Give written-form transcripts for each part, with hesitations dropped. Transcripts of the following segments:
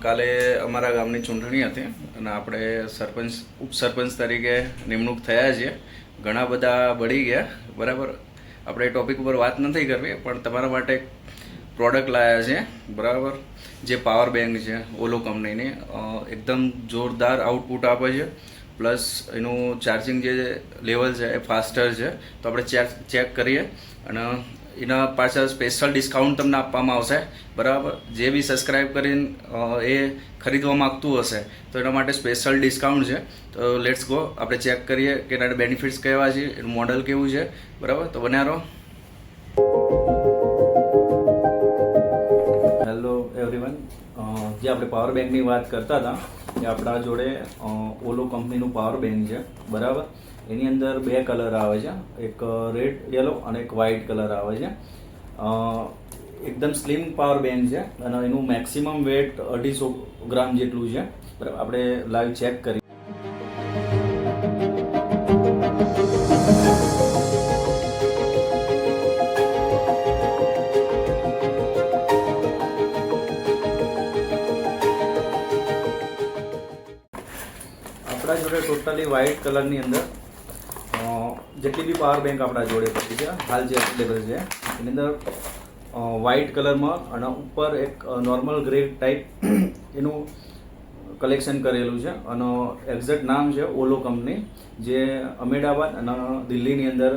કાલે અમારા ગામની ચૂંટણી હતી અને આપણે ઉપસરપંચ તરીકે નિમણૂક થયા છીએ. ઘણા બધા બળી ગયા, બરાબર. આપણે ટોપિક ઉપર વાત નથી કરવી, પણ તમારા માટે એક પ્રોડક્ટ લાવ્યા છે, બરાબર. જે પાવર બેંક છે ઓલો કંપનીની, એકદમ જોરદાર આઉટપુટ આપે છે, પ્લસ એનું ચાર્જિંગ જે લેવલ છે એ ફાસ્ટર છે. તો આપણે ચેક કરીએ અને એના પાછળ સ્પેશિયલ ડિસ્કાઉન્ટ તમને આપવામાં આવશે, બરાબર. જે બી સબસ્ક્રાઈબ કરીને એ ખરીદવા માગતું હશે તો એના માટે સ્પેશિયલ ડિસ્કાઉન્ટ છે. તો લેટ્સ ગો, આપણે ચેક કરીએ કે એના બેનિફિટ્સ કેવા છે, એનું મોડલ કેવું છે, બરાબર. તો બન્યા રહો. હેલો એવરીવન, જે આપણે પાવર બેંકની વાત કરતા હતા એ આપણા જોડે ઓલો કંપનીનું પાવર બેંક છે, બરાબર. એની અંદર બે કલર આવે છે, એક રેડ યલો અને એક વ્હાઇટ કલર આવે છે. એકદમ સ્લિમ પાવર બેંક છે અને એનું મેક્સિમમ વેટ 250 ગ્રામ જેટલું છે, બરાબર. આપણે લાઈવ ચેક કરીએ. આપણા જોડે ટોટલી વ્હાઇટ કલરની અંદર જેટલી બી પાવર બેંક આપણા જોડે પડી છે હાલ જે અવેલેબલ છે એની અંદર વ્હાઇટ કલરમાં અને ઉપર એક નોર્મલ ગ્રે ટાઈપ એનું કલેક્શન કરેલું છે અને એક્ઝેક્ટ નામ છે ઓલો કંપની, જે અહેમદાબાદ અને દિલ્હીની અંદર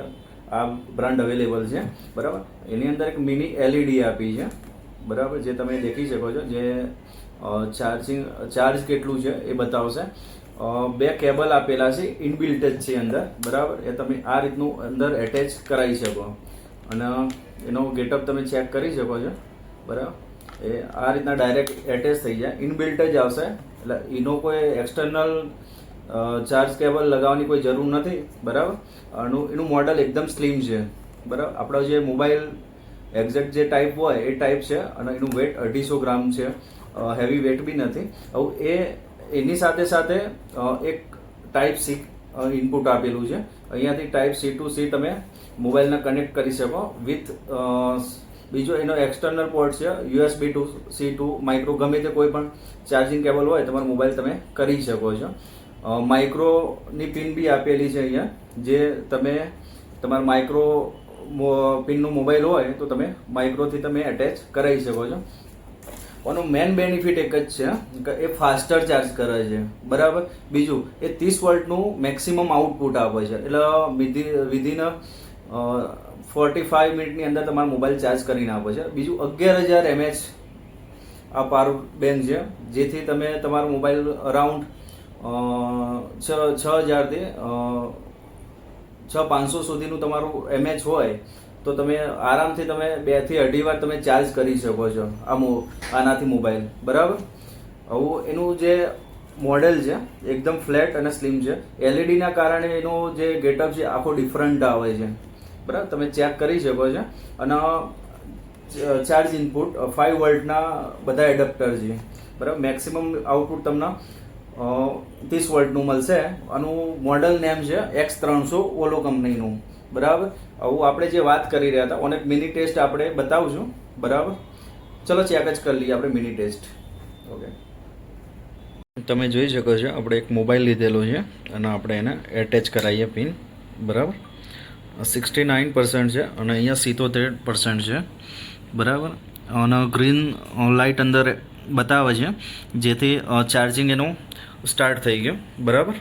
આ બ્રાન્ડ અવેલેબલ છે, બરાબર. એની અંદર એક મિની એલઈડી આપી છે, બરાબર, જે તમે દેખી શકો છો, જે ચાર્જ કેટલું છે એ બતાવશે. બે કેબલ આપેલા છે, ઇનબિલ્ટ જ છે અંદર, બરાબર. એ તમે આ રીતનું અંદર એટેચ કરાવી શકો અને એનો ગેટઅપ તમે ચેક કરી શકો છો, બરાબર. એ આ રીતના ડાયરેક્ટ એટેચ થઈ જાય, ઇનબિલ્ટ જ આવશે. એટલે એનો કોઈ એક્સટર્નલ ચાર્જ કેબલ લગાવવાની કોઈ જરૂર નથી, બરાબર. એનું મોડલ એકદમ સ્લિમ છે, બરાબર. આપણો જે મોબાઈલ એક્ઝેક્ટ જે ટાઈપ હોય એ ટાઈપ છે અને એનું વેટ 250 ગ્રામ છે, હેવી વેટ બી નથી. હવે એની સાથે સાથે એક ટાઈપ સી ઇનપુટ આપેલું છે. અહીંયાથી ટાઈપ સી ટુ સી તમે મોબાઈલને કનેક્ટ કરી શકો વિથ બીજો એનો એક્સટર્નલ પોર્ટ છે USB ટુ C2 માઇક્રો, ગમે તે કોઈ પણ ચાર્જિંગ કેબલ હોય તમારો મોબાઈલ તમે કરી શકો છો. માઇક્રોની પિન બી આપેલી છે અહીંયા, જે તમે તમારા માઇક્રો પિનનો મોબાઈલ હોય તો તમે માઇક્રોથી તમે એટેચ કરાવી શકો છો. એનો મેન બેનિફિટ એક જ છે કે એ ફાસ્ટર ચાર્જ કરે છે, બરાબર. બીજું એ 30 વોલ્ટનું મેક્સિમમ આઉટપુટ આપે છે, એટલે વિધિન 45 મિનિટની અંદર તમારો મોબાઈલ ચાર્જ કરીને આપે છે. બીજું 11,000 mAh આ પાવર બેંક છે, જેથી તમે તમારો મોબાઈલ અરાઉન્ડ 6,000થી 6,500 સુધીનું તમારું mAh હોય તો તમે આરામથી તમે 2 થી 2.5 વાર તમે ચાર્જ કરી શકો છો આનાથી મોબાઈલ, બરાબર. હવે એનું જે મોડેલ છે એકદમ ફ્લેટ અને સ્લિમ છે. એલઈડીના કારણે એનો જે ગેટઅપ છે આખો ડિફરન્ટ આવે છે, બરાબર. તમે ચેક કરી શકો છો. અને ચાર્જ ઇનપુટ 5 વોલ્ટના બધા એડપ્ટર છે, બરાબર. મેક્સિમમ આઉટપુટ તમને 30 વોલ્ટનું મળશે. આનું મોડલ નેમ છે X300 ઓલો કંપનીનું, બરાબર. આવું આપણે જે વાત કરી રહ્યા હતા અને મિની ટેસ્ટ આપણે બતાવશું, બરાબર. ચલો ચેક જ કરી લઈએ આપણે મિની ટેસ્ટ. ઓકે, તમે જોઈ શકો છો આપણે એક મોબાઈલ લીધેલો છે અને આપણે એને એટેચ કરાવીએ પિન, બરાબર. 69% છે અને અહીંયા 77% છે, બરાબર. અને ગ્રીન લાઇટ અંદર બતાવે છે, જેથી ચાર્જિંગ એનું સ્ટાર્ટ થઈ ગયું, બરાબર.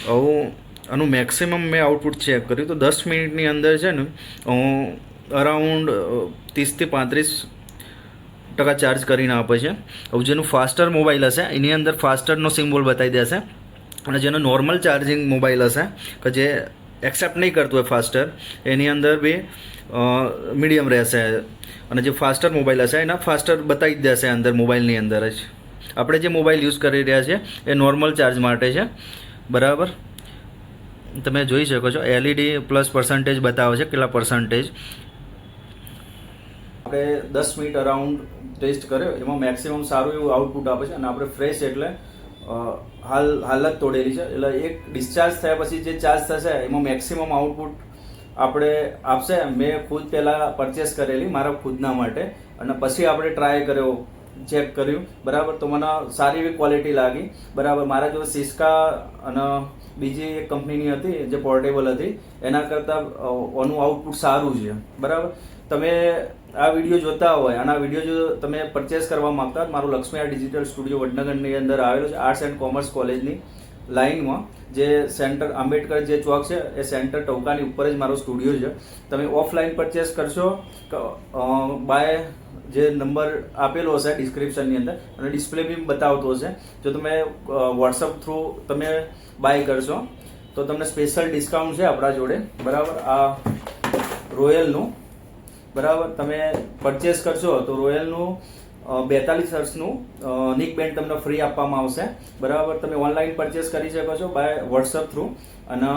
હવે આનું મેક્સિમમ મેં આઉટપુટ ચેક કર્યું તો 10 મિનિટની અંદર છે ને અરાઉન્ડ 30 થી 35% ચાર્જ કરીને આપે છે. હવે જેનું ફાસ્ટર મોબાઈલ હશે એની અંદર ફાસ્ટરનો સિમ્બોલ બતાવી દેશે, અને જેનો નોર્મલ ચાર્જિંગ મોબાઈલ હશે કે જે એક્સેપ્ટ નહીં કરતું હોય ફાસ્ટર, એની અંદર બી મીડિયમ રહેશે. અને જે ફાસ્ટર મોબાઈલ હશે એના ફાસ્ટર બતાવી જ દેશે અંદર મોબાઈલની અંદર જ. આપણે જે મોબાઈલ યુઝ કરી રહ્યા છીએ એ નોર્મલ ચાર્જ માટે છે, બરાબર. તમે જોઈ શકો છો એલઈડી પ્લસ પર્સન્ટેજ બતાવે છે, કેટલા પર્સન્ટેજ. આપણે 10 મિનિટ અરાઉન્ડ ટેસ્ટ કર્યો, એમાં મેક્સિમમ સારું એવું આઉટપુટ આપે છે. અને આપણે ફ્રેશ એટલે હાલ જ તોડેલી છે, એટલે એક ડિસ્ચાર્જ થયા પછી જે ચાર્જ થશે એમાં મેક્સિમમ આઉટપુટ આપણે આપશે. મેં ખુદ પહેલાં પરચેસ કરેલી મારા ખુદના માટે અને પછી આપણે ટ્રાય કર્યો ચેક કર્યું, બરાબર, તો મને સારી એવી ક્વોલિટી લાગી, બરાબર. મારા જો સિસ્કા અને બીજી એક કંપનીની હતી જે પોર્ટેબલ હતી એના કરતાં આનું આઉટપુટ સારું છે, બરાબર. તમે આ વિડીયો જોતા હોય અને આ વિડીયો જો તમે પરચેસ કરવા માંગતા હોય, મારું લક્ષ્મી ડિજિટલ સ્ટુડિયો વડનગરની અંદર આવેલો છે, આર્ટ્સ એન્ડ કોમર્સ કોલેજની લાઇનમાં, જે સેન્ટર આંબેડકર જે ચોક છે એ સેન્ટર ટોકાની ઉપર જ મારો સ્ટુડિયો છે. તમે ઓફલાઈન પરચેસ કરશો બાય જે નંબર આપેલો હશે ડિસ્ક્રિપ્શનની અંદર અને ડિસ્પ્લે બી બતાવતો હશે, જો તમે વોટ્સઅપ થ્રુ તમે બાય કરશો તો તમને સ્પેશિયલ ડિસ્કાઉન્ટ છે આપણા જોડે, બરાબર. આ રોયલનું, બરાબર, તમે પરચેસ કરશો તો રોયલનું 42 હર્ટ્ઝનું નિક બેન્ડ તમને ફ્રી આપવામાં આવશે, બરાબર. તમે ઓનલાઈન પરચેસ કરી શકો છો બાય વોટ્સઅપ થ્રુ અને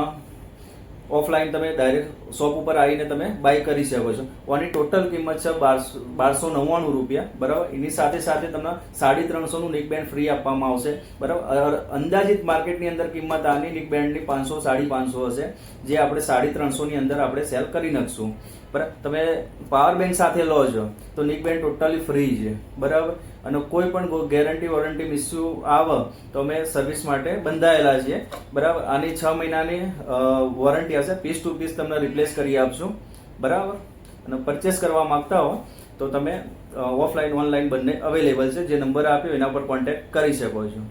ઓફલાઈન તમે ડાયરેક્ટ શોપ ઉપર આવીને તમે બાય કરી શકો છો. આની ટોટલ કિંમત છે 1299 રૂપિયા, બરાબર. એની સાથે સાથે તમને 350નું નિક બેન્ડ ફ્રી આપવામાં આવશે, બરાબર. અંદાજિત માર્કેટની અંદર કિંમત આની નિક બેન્ડની 500 550 હશે, જે આપણે 350ની અંદર આપણે સેલ કરી નાખશું, બરાબર. તમે પાવર બેંક સાથે લો છો તો નિક બેન્ડ ટોટલી ફ્રી છે, બરાબર. અને કોઈ પણ ગેરંટી વોરંટી ઇસ્યુ આવે તો અમે સર્વિસ માટે બંધાયેલા છીએ, બરાબર. આની 6 મહિનાની વોરંટી હશે, પીસ ટુ પીસ તમને રિપ્લેસ કરી આપશું, બરાબર. અને પરચેસ કરવા માંગતા હો તો તમે ઓફલાઈન ઓનલાઈન બંને અવેલેબલ છે, જે નંબર આપ્યો એના પર કોન્ટેક્ટ કરી શકો છો.